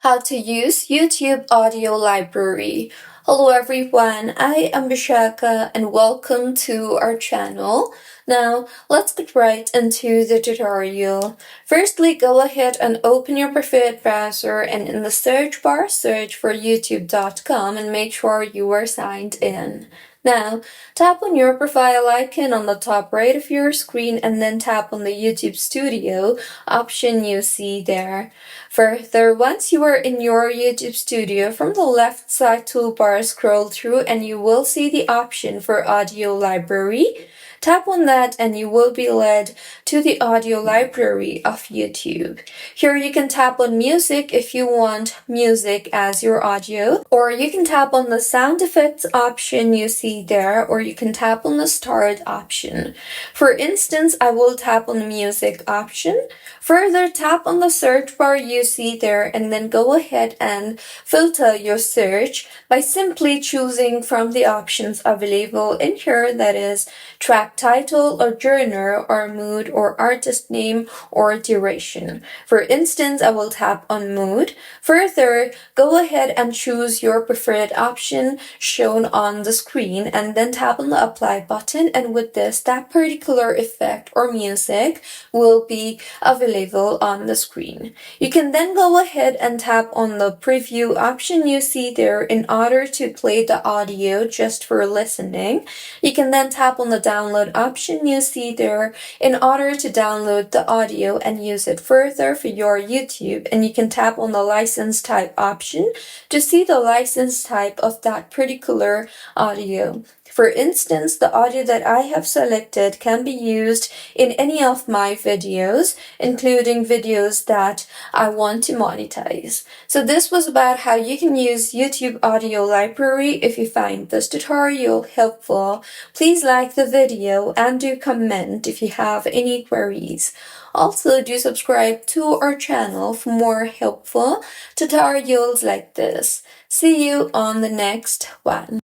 How to use YouTube audio library. Hello everyone, I am Bishaka and welcome to our channel. Now, let's get right into the tutorial. Firstly, go ahead and open your preferred browser and in the search bar, search for youtube.com and make sure you are signed in. Now, tap on your profile icon on the top right of your screen and then tap on the YouTube Studio option you see there. Further, once you are in your YouTube Studio, from the left side toolbar, scroll through and you will see the option for Audio Library. Tap on that and you will be led to the audio library of YouTube. Here you can tap on music if you want music as your audio, or you can tap on the sound effects option you see there, or you can tap on the start option. For instance, I will tap on the music option. Further, tap on the search bar you see there and then go ahead and filter your search by simply choosing from the options available in here, that is track title or genre or mood or artist name or duration. For instance, I will tap on mood. Further, go ahead and choose your preferred option shown on the screen and then tap on the apply button, and with this, that particular effect or music will be available on the screen. You can then go ahead and tap on the preview option you see there in order to play the audio just for listening. You can then tap on the download option you see there in order to download the audio and use it further for your YouTube, and you can tap on the license type option to see the license type of that particular audio. For instance, the audio that I have selected can be used in any of my videos, including videos that I want to monetize. So this was about how you can use YouTube Audio Library. If you find this tutorial helpful, please like the video and do comment if you have any queries. Also, do subscribe to our channel for more helpful tutorials like this. See you on the next one.